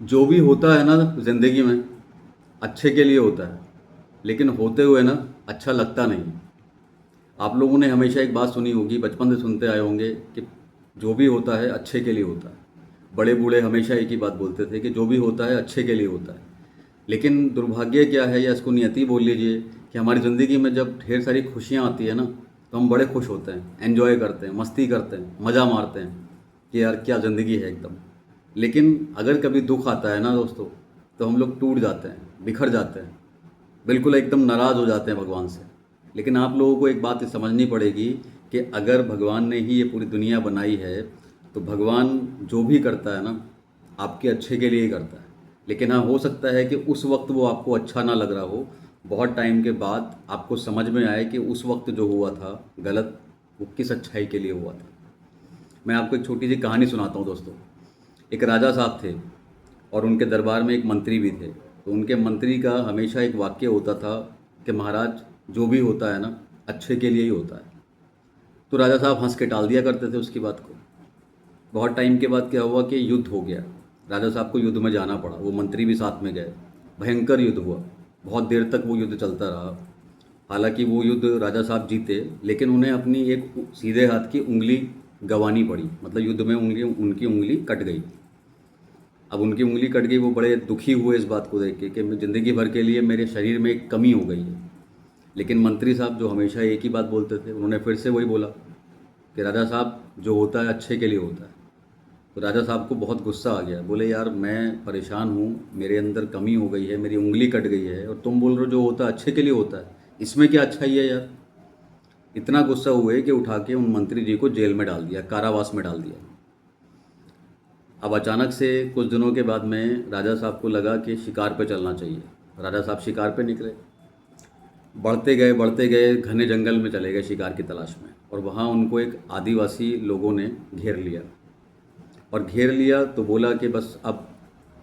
जो भी होता है ना ज़िंदगी में अच्छे के लिए होता है, लेकिन होते हुए ना अच्छा लगता नहीं। आप लोगों ने हमेशा एक बात सुनी होगी, बचपन से सुनते आए होंगे कि जो भी होता है अच्छे के लिए होता है। बड़े बूढ़े हमेशा एक ही बात बोलते थे कि जो भी होता है अच्छे के लिए होता है। लेकिन दुर्भाग्य क्या है, या इसको नियति बोल लीजिए, कि हमारी ज़िंदगी में जब ढेर सारी खुशियाँ आती है ना, तो हम बड़े खुश होते हैं, एंजॉय करते हैं, मस्ती करते हैं, मज़ा मारते हैं कि यार क्या ज़िंदगी है एकदम। लेकिन अगर कभी दुख आता है ना दोस्तों, तो हम लोग टूट जाते हैं, बिखर जाते हैं, बिल्कुल एकदम नाराज़ हो जाते हैं भगवान से। लेकिन आप लोगों को एक बात समझनी पड़ेगी कि अगर भगवान ने ही ये पूरी दुनिया बनाई है, तो भगवान जो भी करता है ना, आपके अच्छे के लिए ही करता है। लेकिन हाँ, हो सकता है कि उस वक्त वो आपको अच्छा ना लग रहा हो, बहुत टाइम के बाद आपको समझ में आए कि उस वक्त जो हुआ था गलत, वो किस अच्छाई के लिए हुआ था। मैं आपको एक छोटी सी कहानी सुनाता हूँ दोस्तों। एक राजा साहब थे और उनके दरबार में एक मंत्री भी थे। तो उनके मंत्री का हमेशा एक वाक्य होता था कि महाराज, जो भी होता है ना अच्छे के लिए ही होता है। तो राजा साहब हंस के टाल दिया करते थे उसकी बात को। बहुत टाइम के बाद क्या हुआ कि युद्ध हो गया। राजा साहब को युद्ध में जाना पड़ा, वो मंत्री भी साथ में गए। भयंकर युद्ध हुआ, बहुत देर तक वो युद्ध चलता रहा। हालांकि वो युद्ध राजा साहब जीते, लेकिन उन्हें अपनी एक सीधे हाथ की उंगली गंवानी पड़ी, मतलब युद्ध में उनकी उंगली कट गई। अब उनकी उंगली कट गई, वो बड़े दुखी हुए इस बात को देख के कि ज़िंदगी भर के लिए मेरे शरीर में एक कमी हो गई है। लेकिन मंत्री साहब जो हमेशा एक ही बात बोलते थे, उन्होंने फिर से वही बोला कि राजा साहब, जो होता है अच्छे के लिए होता है। तो राजा साहब को बहुत गुस्सा आ गया, बोले यार मैं परेशान हूँ, मेरे अंदर कमी हो गई है, मेरी उंगली कट गई है, और तुम बोल रहे हो जो होता है अच्छे के लिए होता है, इसमें क्या अच्छाई है यार। इतना गुस्सा हुए कि उठा के उन मंत्री जी को जेल में डाल दिया, कारावास में डाल दिया। अब अचानक से कुछ दिनों के बाद में राजा साहब को लगा कि शिकार पे चलना चाहिए। राजा साहब शिकार पे निकले, बढ़ते गए घने जंगल में चले गए शिकार की तलाश में। और वहाँ उनको एक आदिवासी लोगों ने घेर लिया। और घेर लिया तो बोला कि बस अब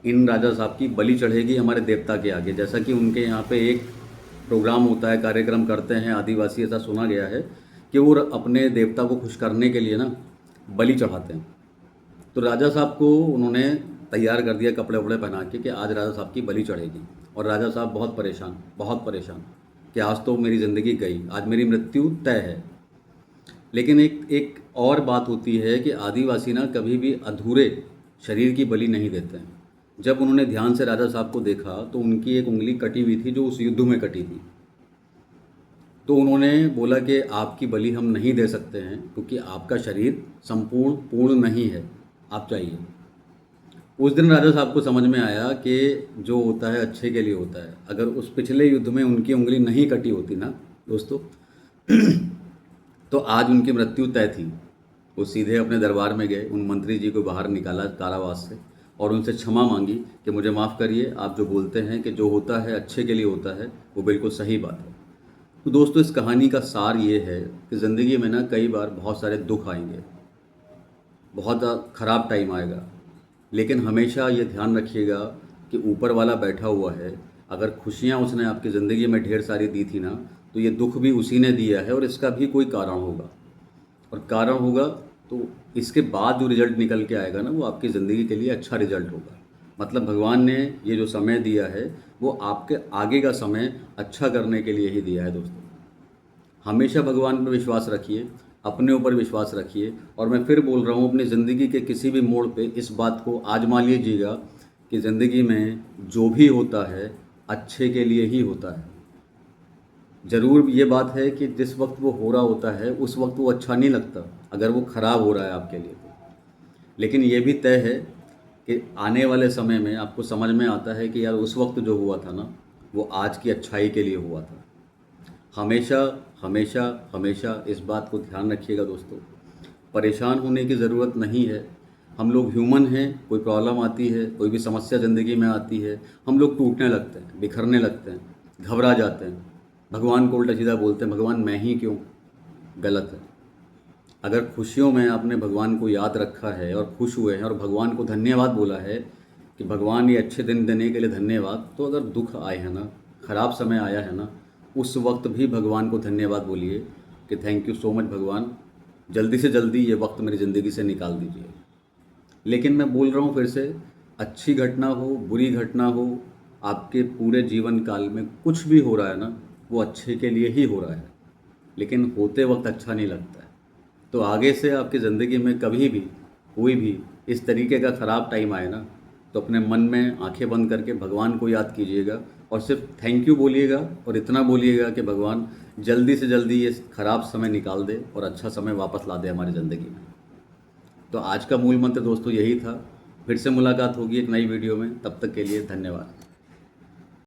इन राजा साहब की बलि चढ़ेगी हमारे देवता के आगे। जैसा कि उनके यहाँ पे एक प्रोग्राम होता है, कार्यक्रम करते हैं आदिवासी, ऐसा सुना गया है कि वो अपने देवता को खुश करने के लिए ना बलि चढ़ाते हैं। तो राजा साहब को उन्होंने तैयार कर दिया कपड़े वपड़े पहना के कि आज राजा साहब की बलि चढ़ेगी। और राजा साहब बहुत परेशान कि आज तो मेरी ज़िंदगी गई, आज मेरी मृत्यु तय है। लेकिन एक एक और बात होती है कि आदिवासी ना कभी भी अधूरे शरीर की बलि नहीं देते हैं। जब उन्होंने ध्यान से राजा साहब को देखा तो उनकी एक उंगली कटी हुई थी, जो उस युद्ध में कटी थी। तो उन्होंने बोला कि आपकी बलि हम नहीं दे सकते हैं, क्योंकि आपका शरीर पूर्ण नहीं है, आप चाहिए। उस दिन राजा साहब को समझ में आया कि जो होता है अच्छे के लिए होता है। अगर उस पिछले युद्ध में उनकी उंगली नहीं कटी होती ना दोस्तों, तो आज उनकी मृत्यु तय थी। वो सीधे अपने दरबार में गए, उन मंत्री जी को बाहर निकाला कारावास से और उनसे क्षमा मांगी कि मुझे माफ़ करिए, आप जो बोलते हैं कि जो होता है अच्छे के लिए होता है, वो बिल्कुल सही बात है। तो दोस्तों, इस कहानी का सार ये है कि ज़िंदगी में ना कई बार बहुत सारे दुख आएंगे, बहुत ख़राब टाइम आएगा, लेकिन हमेशा ये ध्यान रखिएगा कि ऊपर वाला बैठा हुआ है। अगर खुशियाँ उसने आपकी ज़िंदगी में ढेर सारी दी थी ना, तो ये दुख भी उसी ने दिया है, और इसका भी कोई कारण होगा। और कारण होगा तो इसके बाद जो रिज़ल्ट निकल के आएगा ना, वो आपकी ज़िंदगी के लिए अच्छा रिज़ल्ट होगा। मतलब भगवान ने ये जो समय दिया है, वो आपके आगे का समय अच्छा करने के लिए ही दिया है दोस्तों। हमेशा भगवान पर विश्वास रखिए, अपने ऊपर विश्वास रखिए। और मैं फिर बोल रहा हूँ, अपनी ज़िंदगी के किसी भी मोड़ पे इस बात को आजमा लीजिएगा कि ज़िंदगी में जो भी होता है अच्छे के लिए ही होता है। ज़रूर ये बात है कि जिस वक्त वो हो रहा होता है उस वक्त वो अच्छा नहीं लगता, अगर वो ख़राब हो रहा है आपके लिए तो। लेकिन ये भी तय है कि आने वाले समय में आपको समझ में आता है कि यार उस वक्त जो हुआ था ना, वो आज की अच्छाई के लिए हुआ था। हमेशा हमेशा हमेशा इस बात को ध्यान रखिएगा दोस्तों। परेशान होने की ज़रूरत नहीं है। हम लोग ह्यूमन हैं, कोई प्रॉब्लम आती है, कोई भी समस्या ज़िंदगी में आती है, हम लोग टूटने लगते हैं, बिखरने लगते हैं, घबरा जाते हैं, भगवान को उल्टा सीधा बोलते हैं, भगवान मैं ही क्यों। गलत है। अगर खुशियों में आपने भगवान को याद रखा है और खुश हुए हैं और भगवान को धन्यवाद बोला है कि भगवान ये अच्छे दिन देने के लिए धन्यवाद, तो अगर दुख आए हैं ना, ख़राब समय आया है ना, उस वक्त भी भगवान को धन्यवाद बोलिए कि थैंक यू सो मच भगवान, जल्दी से जल्दी ये वक्त मेरी ज़िंदगी से निकाल दीजिए। लेकिन मैं बोल रहा हूँ फिर से अच्छी घटना हो, बुरी घटना हो, आपके पूरे जीवन काल में कुछ भी हो रहा है ना, वो अच्छे के लिए ही हो रहा है, लेकिन होते वक्त अच्छा नहीं लगता है। तो आगे से आपकी ज़िंदगी में कभी भी कोई भी इस तरीके का ख़राब टाइम आए ना, तो अपने मन में आंखें बंद करके भगवान को याद कीजिएगा और सिर्फ थैंक यू बोलिएगा और इतना बोलिएगा कि भगवान जल्दी से जल्दी ये ख़राब समय निकाल दे और अच्छा समय वापस ला दे हमारी ज़िंदगी में। तो आज का मूल मंत्र दोस्तों यही था। फिर से मुलाकात होगी एक नई वीडियो में, तब तक के लिए धन्यवाद।